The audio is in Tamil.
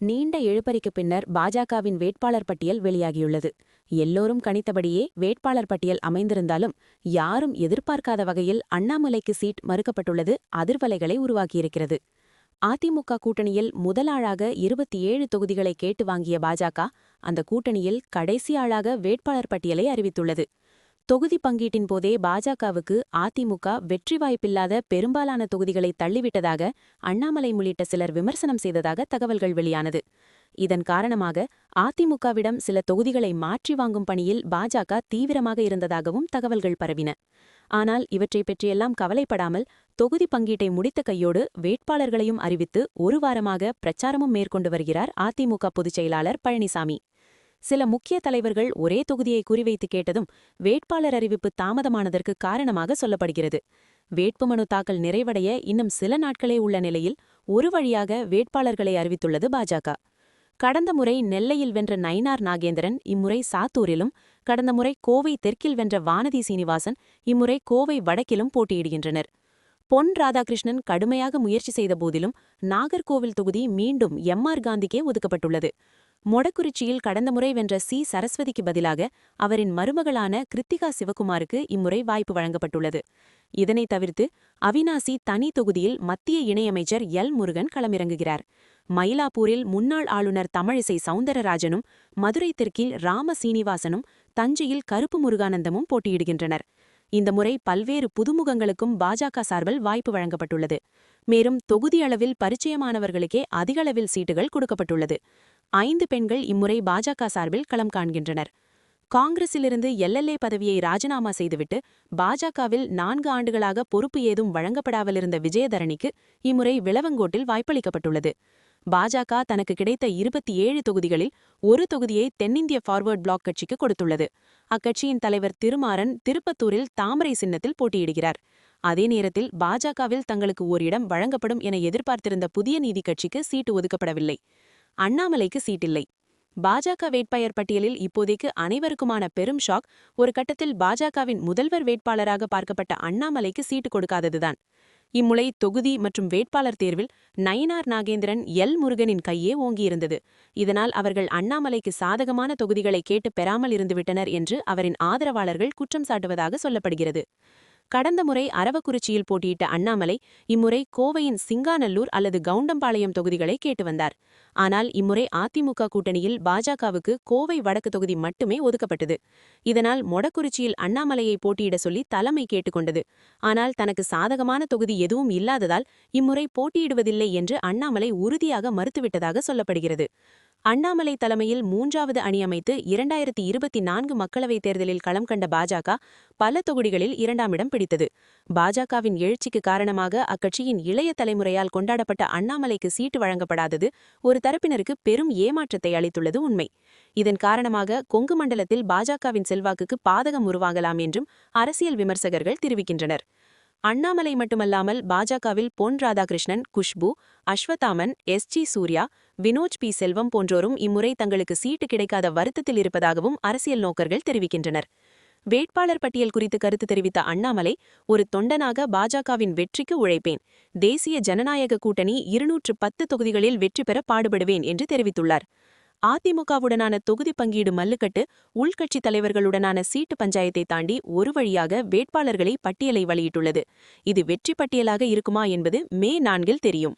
நீண்ட இழுபறிக்கு பின்னர் பாஜகவின் வேட்பாளர் பட்டியல் வெளியாகியுள்ளது. எல்லோரும் கணித்தபடியே வேட்பாளர் பட்டியல் அமைந்திருந்தாலும் யாரும் எதிர்பார்க்காத வகையில் அண்ணாமலைக்கு சீட் மறுக்கப்பட்டுள்ளது அதிர்வலைகளை உருவாக்கியிருக்கிறது. அதிமுக கூட்டணியில் முதல் ஆளாக 27 தொகுதிகளை கேட்டு வாங்கிய பாஜக அந்த கூட்டணியில் கடைசி ஆளாக வேட்பாளர் பட்டியலை அறிவித்துள்ளது. தொகுதி பங்கீட்டின் போதே பாஜகவுக்கு அதிமுக வெற்றி வாய்ப்பில்லாத பெரும்பாலான தொகுதிகளை தள்ளிவிட்டதாக அண்ணாமலை உள்ளிட்ட சிலர் விமர்சனம் செய்ததாக தகவல்கள் வெளியானது. இதன் காரணமாக அதிமுகவிடம் சில தொகுதிகளை மாற்றி வாங்கும் பணியில் பாஜக தீவிரமாக இருந்ததாகவும் தகவல்கள் பரவின. ஆனால் இவற்றை பற்றியெல்லாம் கவலைப்படாமல் தொகுதி பங்கீட்டை முடித்த கையோடு வேட்பாளர்களையும் அறிவித்து ஒரு வாரமாக பிரச்சாரமும் மேற்கொண்டு வருகிறார் அதிமுக பொதுச் செயலாளர் பழனிசாமி. சில முக்கிய தலைவர்கள் ஒரே தொகுதியை குறிவைத்து கேட்டதும் வேட்பாளர் அறிவிப்பு தாமதமானதற்கு காரணமாக சொல்லப்படுகிறது. வேட்புமனு தாக்கல் நிறைவடைய இன்னும் சில நாட்களே உள்ள நிலையில் ஒரு வழியாக வேட்பாளர்களை அறிவித்துள்ளது பாஜக. கடந்த முறை நெல்லையில் வென்ற நயினார் நாகேந்திரன் இம்முறை சாத்தூரிலும், கடந்த முறை கோவை தெற்கில் வென்ற வானதி சீனிவாசன் இம்முறை கோவை வடக்கிலும் போட்டியிடுகின்றனர். பொன் ராதாகிருஷ்ணன் கடுமையாக முயற்சி செய்த போதிலும் நாகர்கோவில் தொகுதி மீண்டும் எம்.ஆர். காந்திக்கே ஒதுக்கப்பட்டுள்ளது. மொடக்குறிச்சியில் கடந்த முறை வென்ற சி. சரஸ்வதிக்கு பதிலாக அவரின் மருமகளான கிருத்திகா சிவகுமாருக்கு இம்முறை வாய்ப்பு வழங்கப்பட்டுள்ளது. இதனைத் தவிர்த்து அவினாசி தனி தொகுதியில் மத்திய இணையமைச்சர் எல். முருகன் களமிறங்குகிறார். மயிலாப்பூரில் முன்னாள் ஆளுநர் தமிழிசை சவுந்தரராஜனும், மதுரை தெற்கில் ராம சீனிவாசனும், தஞ்சையில் கருப்பு முருகானந்தமும் போட்டியிடுகின்றனர். இந்த முறை பல்வேறு புதுமுகங்களுக்கும் பாஜக சார்பில் வாய்ப்பு வழங்கப்பட்டுள்ளது. மேலும் தொகுதி அளவில் பரிச்சயமானவர்களுக்கே அதிகளவில் சீட்டுகள் கொடுக்கப்பட்டுள்ளது. 5 பெண்கள் இம்முறை பாஜக சார்பில் களம் காண்கின்றனர். காங்கிரசிலிருந்து எல்.எல்.ஏ. பதவியை ராஜினாமா செய்துவிட்டு பாஜகவில் 4 ஆண்டுகளாக பொறுப்பு ஏதும் வழங்கப்படாமலிருந்த விஜயதரணிக்கு இம்முறை விளவங்கோட்டில் வாய்ப்பளிக்கப்பட்டுள்ளது. பாஜக தனக்கு கிடைத்த 27 தொகுதிகளில் ஒரு தொகுதியை தென்னிந்திய ஃபார்வர்ட் பிளாக் கட்சிக்கு கொடுத்துள்ளது. அக்கட்சியின் தலைவர் திருமாறன் திருப்பத்தூரில் தாமரை சின்னத்தில் போட்டியிடுகிறார். அதே நேரத்தில் பாஜகவில் தங்களுக்கு ஓரிடம் வழங்கப்படும் என எதிர்பார்த்திருந்த புதிய நீதி கட்சிக்கு சீட்டு ஒதுக்கப்படவில்லை. அண்ணாமலைக்கு சீட்டில்லை. பாஜக வேட்பாளர் பட்டியலில் இப்போதைக்கு அனைவருக்குமான பெரும் ஷாக், ஒரு கட்டத்தில் பாஜகவின் முதல்வர் வேட்பாளராக பார்க்கப்பட்ட அண்ணாமலைக்கு சீட்டு கொடுக்காததுதான். இம்முறை தொகுதி மற்றும் வேட்பாளர் தேர்வில் நயினார் நாகேந்திரன், எல். முருகனின் கையே ஓங்கியிருந்தது. இதனால் அவர்கள் அண்ணாமலைக்கு சாதகமான தொகுதிகளை கேட்டு பெறாமல் இருந்துவிட்டனர் என்று அவரின் ஆதரவாளர்கள் குற்றம் சாட்டுவதாக சொல்லப்படுகிறது. கடந்த முறை அரவக்குறிச்சியில் போட்டியிட்ட அண்ணாமலை இம்முறை கோவையின் சிங்காநல்லூர் அல்லது கவுண்டம்பாளையம் தொகுதிகளை கேட்டு வந்தார். ஆனால் இம்முறை அதிமுக கூட்டணியில் பாஜகவுக்கு கோவை வடக்கு தொகுதி மட்டுமே ஒதுக்கப்பட்டது. இதனால் மொடக்குறிச்சியில் அண்ணாமலையை போட்டியிட சொல்லி தலைமை கேட்டுக்கொண்டது. ஆனால் தனக்கு சாதகமான தொகுதி எதுவும் இல்லாததால் இம்முறை போட்டியிடுவதில்லை என்று அண்ணாமலை உறுதியாக மறுத்துவிட்டதாக சொல்லப்படுகிறது. அண்ணாமலை தலைமையில் 3வது அணி அமைத்து 2024 மக்களவைத் தேர்தலில் களம் கண்ட பாஜக பல தொகுதிகளில் 2ஆம் இடம் பிடித்தது. பாஜகவின் எழுச்சிக்கு காரணமாக அக்கட்சியின் இளைய தலைமுறையால் கொண்டாடப்பட்ட அண்ணாமலைக்கு சீட்டு வழங்கப்படாதது ஒரு தரப்பினருக்கு பெரும் ஏமாற்றத்தை அளித்துள்ளது உண்மை. இதன் காரணமாக கொங்கு மண்டலத்தில் பாஜகவின் செல்வாக்குக்கு பாதகம் உருவாகலாம் என்றும் அரசியல் விமர்சகர்கள் தெரிவிக்கின்றனர். அண்ணாமலை மட்டுமல்லாமல் பாஜகவில் பொன் ராதாகிருஷ்ணன், குஷ்பு, அஸ்வத்தாமன், எஸ்.ஜி. சூர்யா, வினோஜ் பி. செல்வம் போன்றோரும் இம்முறை தங்களுக்கு சீட்டு கிடைக்காத வருத்தத்தில் இருப்பதாகவும் அரசியல் நோக்கர்கள் தெரிவிக்கின்றனர். வேட்பாளர் பட்டியல் குறித்து கருத்து தெரிவித்த அண்ணாமலை, ஒரு தொண்டனாக பாஜகவின் வெற்றிக்கு உழைப்பேன். தேசிய ஜனநாயக கூட்டணி 210 தொகுதிகளில் வெற்றி பெற பாடுபடுவேன் என்று தெரிவித்துள்ளார். அதிமுகவுடனான தொகுதி பங்கீடு மல்லுக்கட்டு உள்கட்சித் தலைவர்களுடனான சீட்டு பஞ்சாயத்தை தாண்டி ஒரு வழியாக வேட்பாளர்களை பட்டியலை வெளியிட்டுள்ளது. இது வெற்றி பட்டியலாக இருக்குமா என்பது மே 4 தெரியும்.